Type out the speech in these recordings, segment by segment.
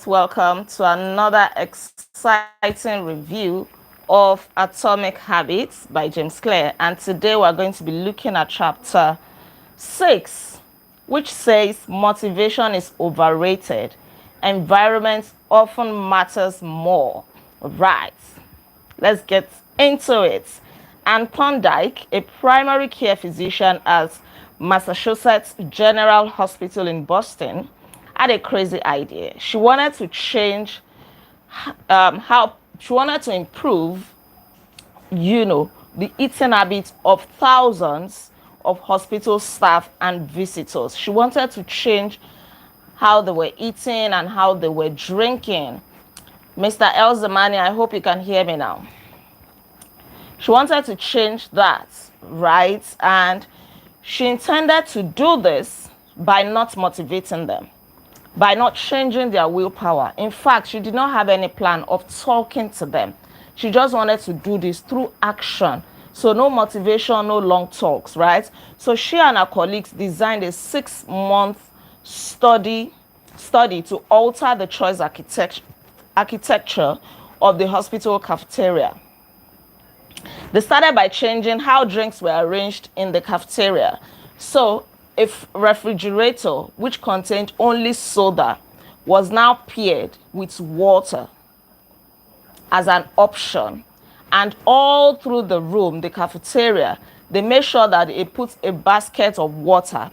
most welcome to another exciting review of Atomic Habits by James Clear. And today we're going to be looking at chapter 6, which says motivation is overrated. Environment often matters more. Right, let's get into it. Anne Thorndike, a primary care physician at Massachusetts General Hospital in Boston, had a crazy idea. She wanted to change how she wanted to improve, the eating habits of thousands of hospital staff and visitors. She wanted to change how they were eating and how they were drinking. Mr. Elzamani, I hope you can hear me now. She wanted to change that, right? And she intended to do this by not motivating them, by not changing their willpower. In fact, she did not have any plan of talking to them. She just wanted to do this through action. So no motivation, no long talks, right? So she and her colleagues designed a 6-month study to alter the choice architecture of the hospital cafeteria. They started by changing how drinks were arranged in the cafeteria. So a refrigerator, which contained only soda, was now paired with water as an option. And all through the room, the cafeteria, they made sure that they put a basket of water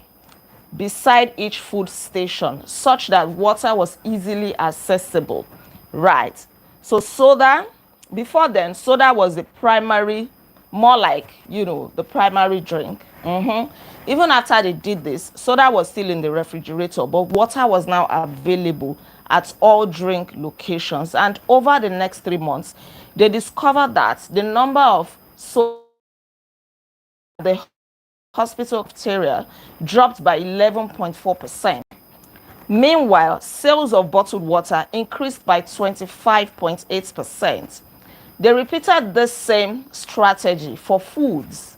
beside each food station, such that water was easily accessible. Right. So soda, before then, soda was the primary, more like, the primary drink. Even after they did this, soda was still in the refrigerator, but water was now available at all drink locations. And over the next 3 months, they discovered that the number of soda in the hospital cafeteria dropped by 11.4%. Meanwhile, sales of bottled water increased by 25.8%. They repeated the same strategy for foods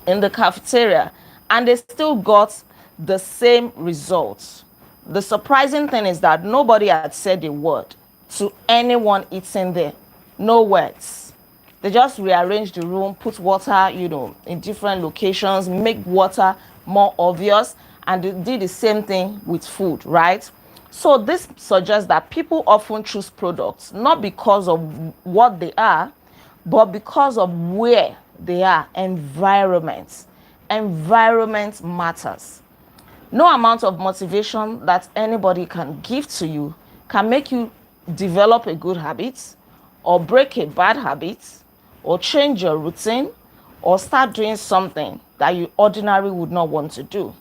in the cafeteria, and they still got the same results. The surprising thing is that nobody had said a word to anyone eating there. No words. They just rearranged the room, put water, in different locations, make water more obvious, and they did the same thing with food, right? So this suggests that people often choose products not because of what they are, but because of where they are. Environment matters. No amount of motivation that anybody can give to you can make you develop a good habit or break a bad habit or change your routine or start doing something that you ordinarily would not want to do.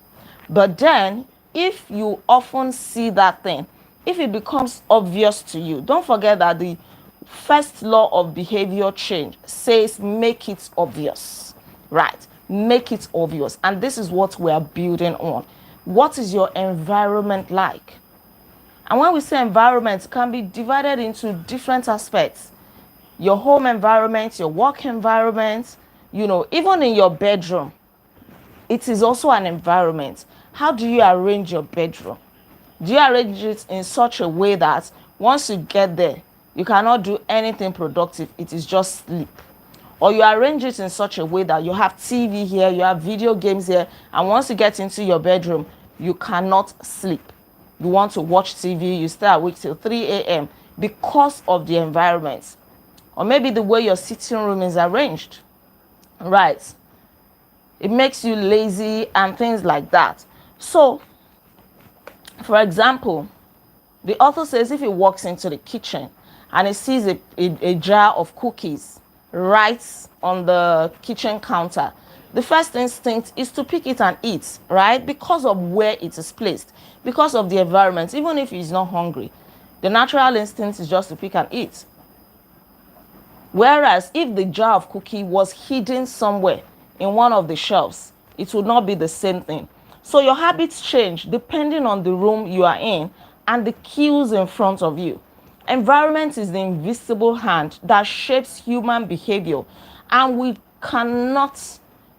But then, if you often see that thing, if it becomes obvious to you, don't forget that the first law of behavior change says make it obvious, right? Make it obvious. And this is what we are building on. What is your environment like? And when we say environment, it can be divided into different aspects. Your home environment, your work environment, even in your bedroom, it is also an environment. How do you arrange your bedroom? Do you arrange it in such a way that once you get there, you cannot do anything productive? It is just sleep. Or you arrange it in such a way that you have TV here, you have video games here, and once you get into your bedroom, you cannot sleep. You want to watch TV, you stay awake till 3 a.m. because of the environment. Or maybe the way your sitting room is arranged, right? It makes you lazy and things like that. So, for example, the author says if he walks into the kitchen and he sees a jar of cookies right on the kitchen counter, the first instinct is to pick it and eat, right? Because of where it is placed, because of the environment. Even if he's not hungry, the natural instinct is just to pick and eat. Whereas if the jar of cookie was hidden somewhere in one of the shelves, it would not be the same thing. So your habits change depending on the room you are in and the cues in front of you. Environment is the invisible hand that shapes human behavior, and we cannot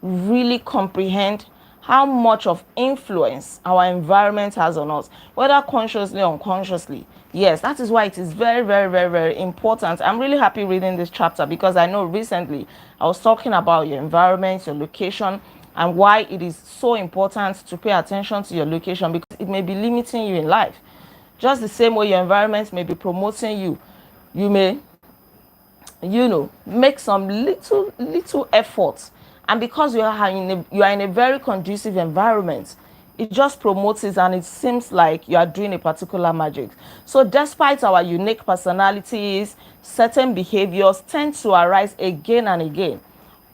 really comprehend how much of influence our environment has on us, whether consciously or unconsciously. Yes, that is why it is very, very, very, very important. I'm really happy reading this chapter because I know recently I was talking about your environment, your location, and why it is so important to pay attention to your location because it may be limiting you in life. Just the same way your environment may be promoting you, you may, make some little efforts, and because you are in a very conducive environment, it just promotes it and it seems like you are doing a particular magic. So despite our unique personalities, certain behaviors tend to arise again and again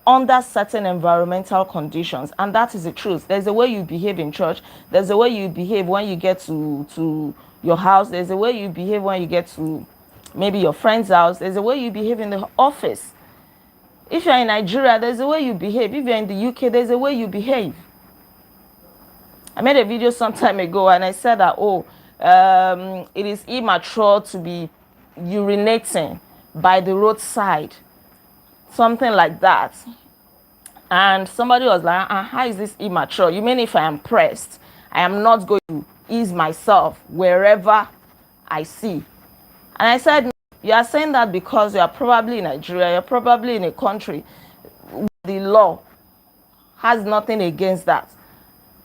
under certain environmental conditions, and that is the truth. There's a way you behave in church, there's a way you behave when you get to your house, there's a way you behave when you get to maybe your friend's house, there's a way you behave in the office. If you're in Nigeria, there's a way you behave. If you're in the UK, there's a way you behave. I made a video some time ago and I said that, it is immature to be urinating by the roadside, something like that. And somebody was like, how is this immature? You mean if I am pressed, I am not going to ease myself wherever I see? And I said, you are saying that because you are probably in Nigeria, you're probably in a country where the law has nothing against that.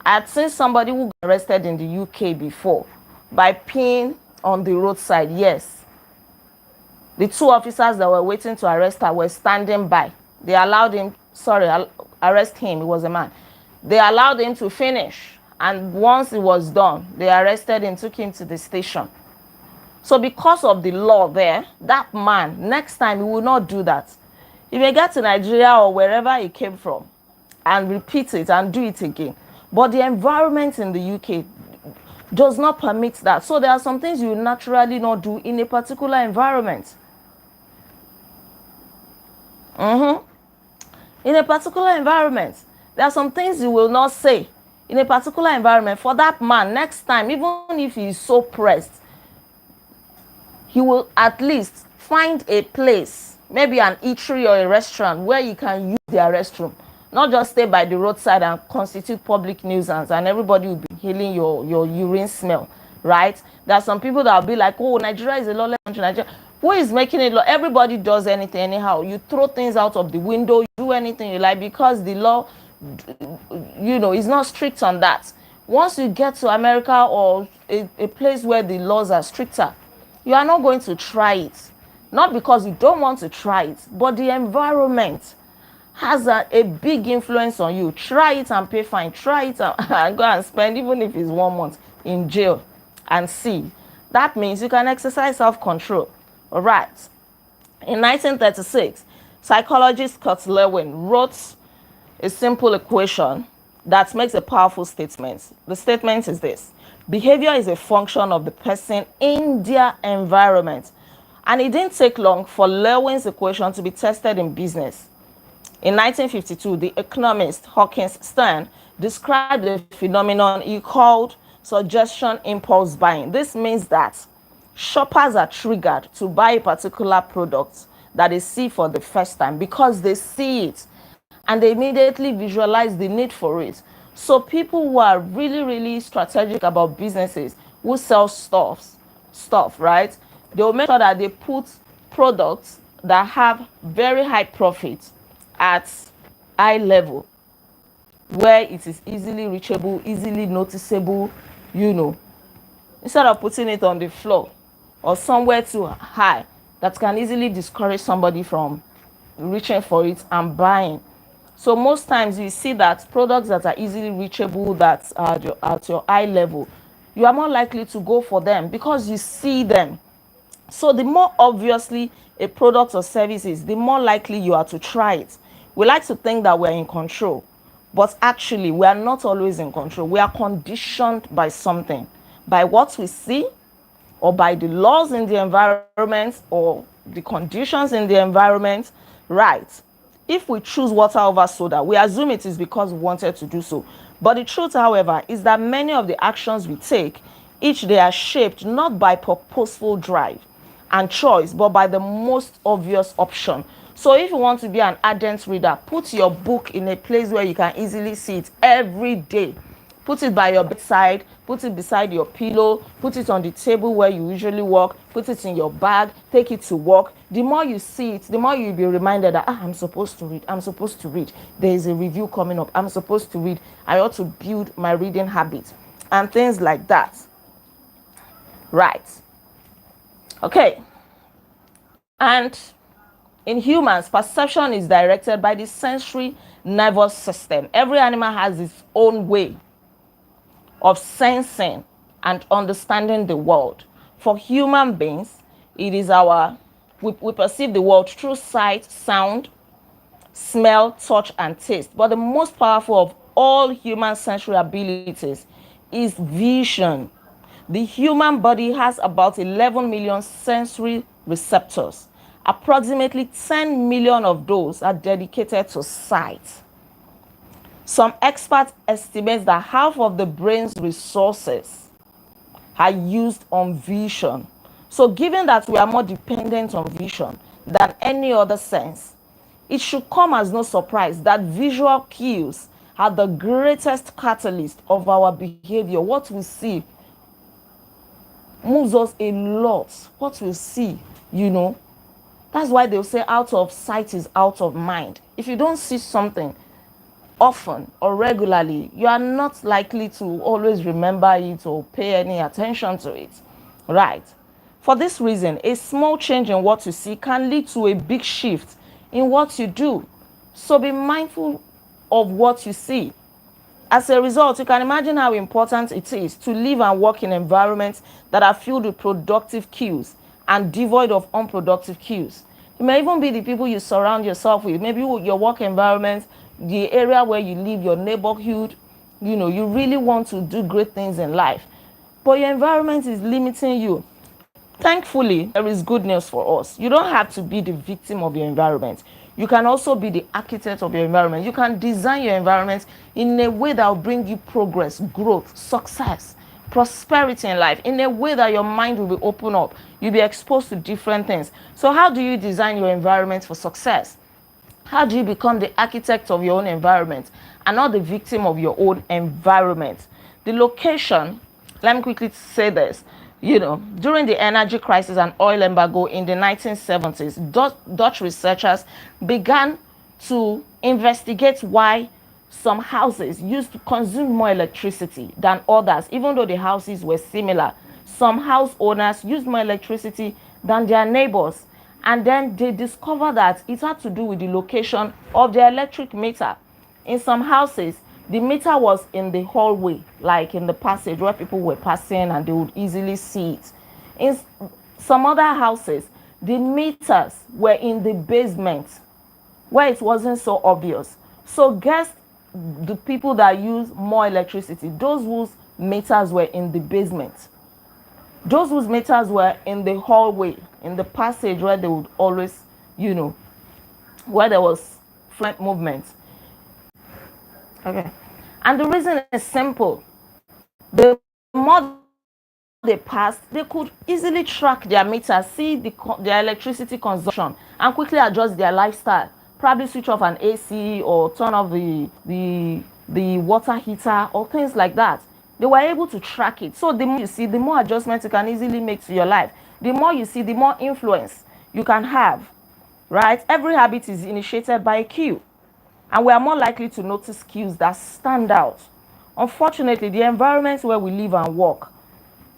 I had seen somebody who got arrested in the UK before by peeing on the roadside. Yes. The two officers that were waiting to arrest her were standing by. They allowed him, arrest him, he was a man. They allowed him to finish. And once it was done, they arrested him, took him to the station. So because of the law there, that man, next time he will not do that. He may get to Nigeria or wherever he came from and repeat it and do it again. But the environment in the UK does not permit that. So there are some things you naturally not do in a particular environment. In a particular environment, there are some things you will not say in a particular environment. For that man, next time, even if he is so pressed, he will at least find a place, maybe an eatery or a restaurant where you can use their restroom. Not just stay by the roadside and constitute public nuisance and everybody will be inhaling your urine smell, right? There are some people that will be like, oh, Nigeria is a lawless country. Nigeria. Who is making it law? Everybody does anything anyhow. You throw things out of the window, you do anything you like because the law, is not strict on that. Once you get to America or a place where the laws are stricter, you are not going to try it. Not because you don't want to try it, but the environment has a big influence on you. Try it and pay fine. Try it and go and spend, even if it's 1 month, in jail and see. That means you can exercise self-control. All right. In 1936, psychologist Kurt Lewin wrote a simple equation that makes a powerful statement. The statement is this: behavior is a function of the person in their environment. And it didn't take long for Lewin's equation to be tested in business. In 1952, the economist Hawkins Stern described the phenomenon he called suggestion impulse buying. This means that shoppers are triggered to buy a particular product that they see for the first time because they see it and they immediately visualize the need for it. So people who are really, really strategic about businesses who sell stuff, right? They will make sure that they put products that have very high profit at eye level, where it is easily reachable, easily noticeable, instead of putting it on the floor or somewhere too high that can easily discourage somebody from reaching for it and buying. So most times you see that products that are easily reachable, that are at your eye level, you are more likely to go for them because you see them. So the more obviously a product or service is, the more likely you are to try it. We like to think that we're in control, but actually we are not always in control. We are conditioned by something, by what we see, or by the laws in the environment, or the conditions in the environment, right? If we choose water over soda, we assume it is because we wanted to do so. But the truth, however, is that many of the actions we take, each day are shaped not by purposeful drive and choice, but by the most obvious option. So if you want to be an ardent reader, put your book in a place where you can easily see it every day. Put it by your bedside, put it beside your pillow, put it on the table where you usually work, put it in your bag, take it to work. The more you see it, the more you'll be reminded that, I'm supposed to read, I'm supposed to read. There is a review coming up, I'm supposed to read. I ought to build my reading habit and things like that. Right. Okay. And in humans, perception is directed by the sensory nervous system. Every animal has its own way of sensing and understanding the world. For human beings, it is we perceive the world through sight, sound, smell, touch, and taste. But the most powerful of all human sensory abilities is vision. The human body has about 11 million sensory receptors. Approximately 10 million of those are dedicated to sight. Some experts estimate that half of the brain's resources are used on vision. So given that we are more dependent on vision than any other sense, it should come as no surprise that visual cues are the greatest catalyst of our behavior. What we see moves us a lot. What we see, That's why they'll say out of sight is out of mind. If you don't see something often or regularly, you are not likely to always remember it or pay any attention to it. Right. For this reason, a small change in what you see can lead to a big shift in what you do. So be mindful of what you see. As a result, you can imagine how important it is to live and work in environments that are filled with productive cues and devoid of unproductive cues. It may even be the people you surround yourself with, maybe your work environment, the area where you live, your neighborhood. You really want to do great things in life, but your environment is limiting you. Thankfully, there is good news for us. You don't have to be the victim of your environment. You can also be the architect of your environment. You can design your environment in a way that will bring you progress, growth, success, prosperity in life, in a way that your mind will be open up. You'll be exposed to different things. So how do you design your environment for success? How do you become the architect of your own environment and not the victim of your own environment? The location, let me quickly say this. During the energy crisis and oil embargo in the 1970s, Dutch researchers began to investigate why some houses used to consume more electricity than others, even though the houses were similar. Some house owners used more electricity than their neighbors. And then they discovered that it had to do with the location of the electric meter. In some houses, the meter was in the hallway, like in the passage where people were passing and they would easily see it. In some other houses, the meters were in the basement where it wasn't so obvious. So guess the people that use more electricity, those whose meters were in the basement. Those whose meters were in the hallway, in the passage where they would always, where there was flat movement. Okay. And the reason is simple. The more they passed, they could easily track their meters, see their electricity consumption, and quickly adjust their lifestyle. Probably switch off an AC or turn off the water heater or things like that. They were able to track it. So the more you see, the more adjustments you can easily make to your life. The more you see, the more influence you can have. Right? Every habit is initiated by a cue. And we are more likely to notice cues that stand out. Unfortunately, the environments where we live and work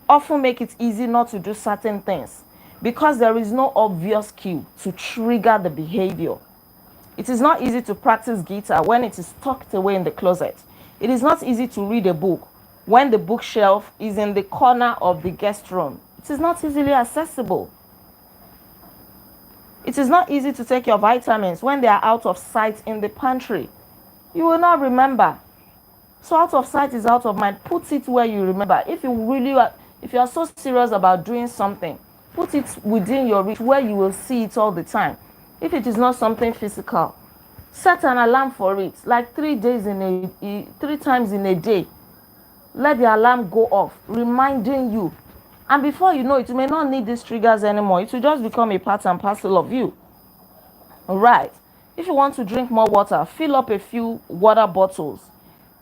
often make it easy not to do certain things because there is no obvious cue to trigger the behavior. It is not easy to practice guitar when it is tucked away in the closet. It is not easy to read a book when the bookshelf is in the corner of the guest room. It is not easily accessible. It is not easy to take your vitamins when they are out of sight in the pantry. You will not remember. So out of sight is out of mind. Put it where you remember. If you are so serious about doing something, put it within your reach where you will see it all the time. If it is not something physical, set an alarm for it, like 3 times in a day. Let the alarm go off, reminding you. And before you know it, you may not need these triggers anymore. It will just become a part and parcel of you. All right. If you want to drink more water, fill up a few water bottles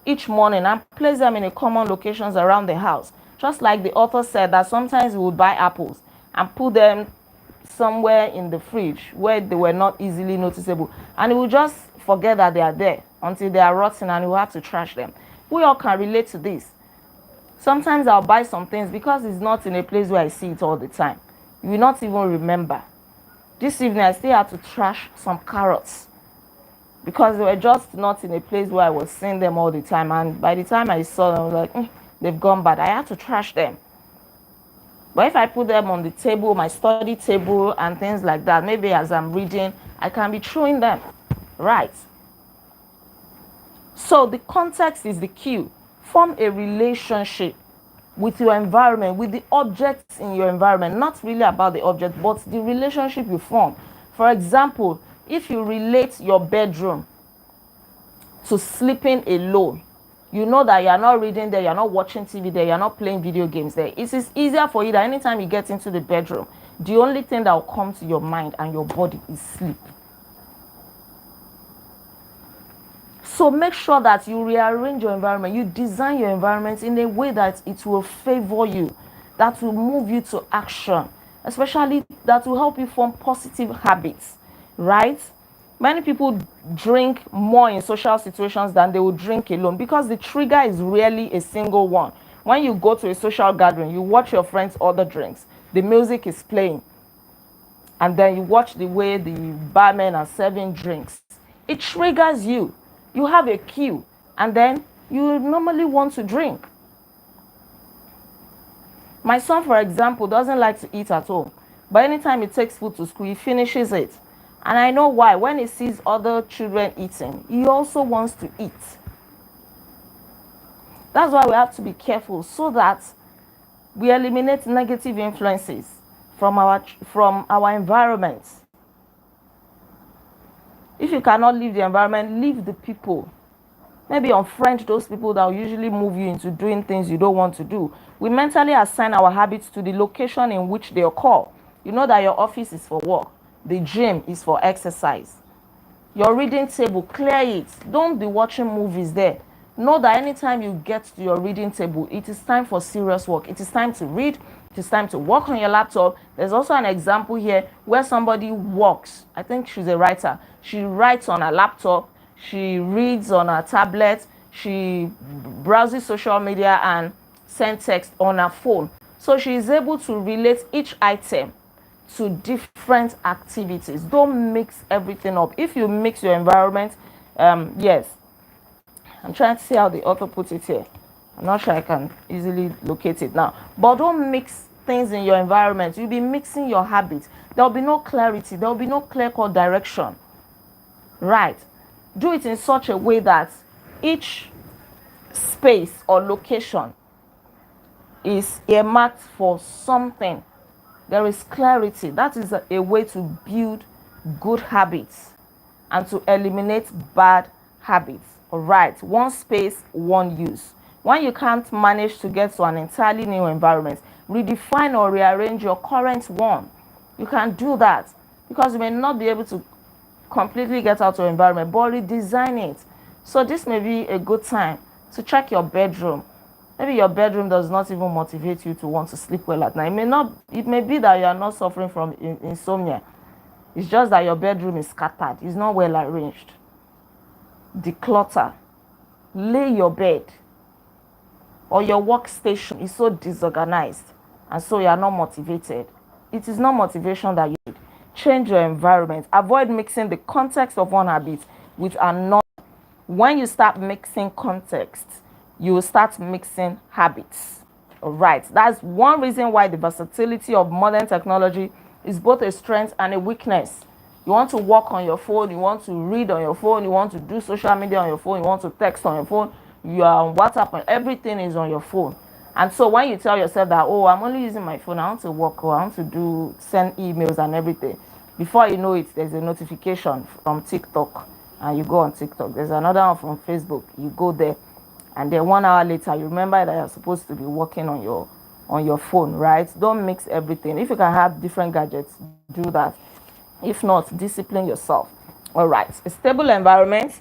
each morning and place them in a common locations around the house. Just like the author said that sometimes we would buy apples and put them somewhere in the fridge where they were not easily noticeable, and we will just forget that they are there until they are rotten and we have to trash them. We all can relate to this. Sometimes I'll buy some things because it's not in a place where I see it all the time. You will not even remember. This evening I still had to trash some carrots because they were just not in a place where I was seeing them all the time, and by the time I saw them I was like, they've gone bad. I had to trash them. But if I put them on the table, my study table and things like that, maybe as I'm reading, I can be throwing them. Right. So the context is the cue. Form a relationship with your environment, with the objects in your environment. Not really about the object, but the relationship you form. For example, if you relate your bedroom to sleeping alone, you know that you're not reading there, you're not watching TV there, you're not playing video games there. It is easier for you that anytime you get into the bedroom, the only thing that will come to your mind and your body is sleep. So make sure that you rearrange your environment, you design your environment in a way that it will favor you, that will move you to action, especially that will help you form positive habits, right? Many people drink more in social situations than they would drink alone because the trigger is really a single one. When you go to a social gathering, you watch your friends order drinks, the music is playing, and then you watch the way the barmen are serving drinks. It triggers you. You have a cue, and then you normally want to drink. My son, for example, doesn't like to eat at home, but anytime he takes food to school, he finishes it. And I know why. When he sees other children eating, he also wants to eat. That's why we have to be careful so that we eliminate negative influences from our environment. If you cannot leave the environment, leave the people. Maybe unfriend those people that will usually move you into doing things you don't want to do. We mentally assign our habits to the location in which they occur. You know that your office is for work. The gym is for exercise. Your reading table, clear it. Don't be watching movies there. Know that anytime you get to your reading table, it is time for serious work. It is time to read. It is time to work on your laptop. There's also an example here where somebody works. I think she's a writer. She writes on her laptop. She reads on her tablet. She browses social media and sends text on her phone. So she is able to relate each item to different activities. Don't mix everything up. If you mix your environment, yes, I'm trying to see how the author puts it here. I'm not sure I can easily locate it now. But don't mix things in your environment. You'll be mixing your habits. There'll be no clarity. There'll be no clear-cut direction. Right. Do it in such a way that each space or location is earmarked for something. There is clarity. That is a way to build good habits and to eliminate bad habits. All right. One space, one use. When you can't manage to get to an entirely new environment, redefine or rearrange your current one. You can do that because you may not be able to completely get out of your environment, but redesign it. So this may be a good time to check your bedroom. Maybe your bedroom does not even motivate you to want to sleep well at night. It may be that you are not suffering from insomnia. It's just that your bedroom is scattered. It's not well arranged. Declutter. Lay your bed or your workstation is so disorganized and so you are not motivated. It is not motivation that you need. Change your environment. Avoid mixing the context of one habit with another. When you start mixing context, you will start mixing habits. All right. That's one reason why the versatility of modern technology is both a strength and a weakness. You want to work on your phone, you want to read on your phone, you want to do social media on your phone, you want to text on your phone, you are on WhatsApp, and everything is on your phone. And so when you tell yourself that, oh, I'm only using my phone, I want to work, or I want to send emails and everything, before you know it, there's a notification from TikTok, and you go on TikTok. There's another one from Facebook, you go there, and then 1 hour later, you remember that you're supposed to be working on your phone, right? Don't mix everything. If you can have different gadgets, do that. If not, discipline yourself. All right. A stable environment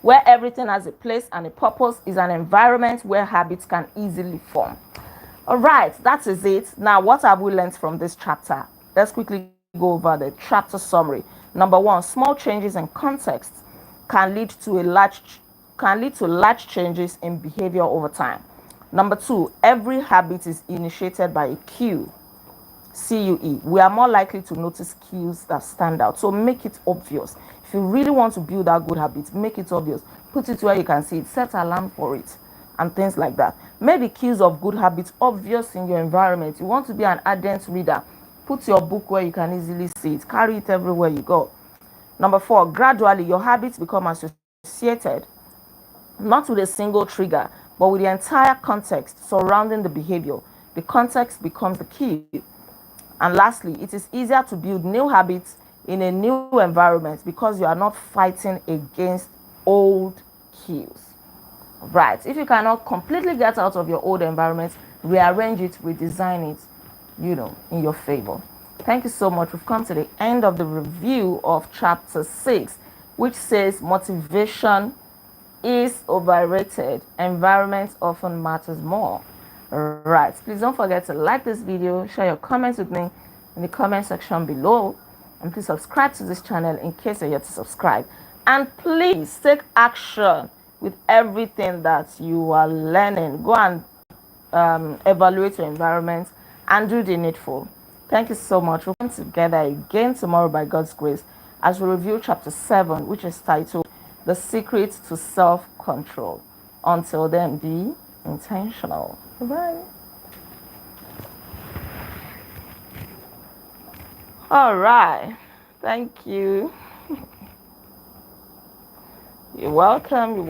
where everything has a place and a purpose is an environment where habits can easily form. All right, that is it. Now, what have we learned from this chapter? Let's quickly go over the chapter summary. Number one, small changes in context can lead to large changes in behavior over time. Number two, every habit is initiated by a cue. CUE. We are more likely to notice cues that stand out. So make it obvious. If you really want to build that good habit, make it obvious. Put it where you can see it. Set alarm for it and things like that. Make the cues of good habits obvious in your environment. You want to be an ardent reader. Put your book where you can easily see it. Carry it everywhere you go. Number four, gradually your habits become associated not with a single trigger, but with the entire context surrounding the behavior. The context becomes the key. And lastly, it is easier to build new habits in a new environment because you are not fighting against old cues. Right. If you cannot completely get out of your old environment, rearrange it, redesign it, in your favor. Thank you so much. We've come to the end of the review of chapter 6, which says motivation is overrated. Environment often matters more. Right. Please don't forget to like this video, share your comments with me in the comment section below, and please subscribe to this channel in case you're yet to subscribe. And please take action with everything that you are learning. Go and evaluate your environment and do the needful. Thank you so much. We'll come together again tomorrow by God's grace as we review chapter 7, which is titled The Secret to Self-Control. Until then, be intentional. Bye. All right. Thank you. You're welcome. You're welcome.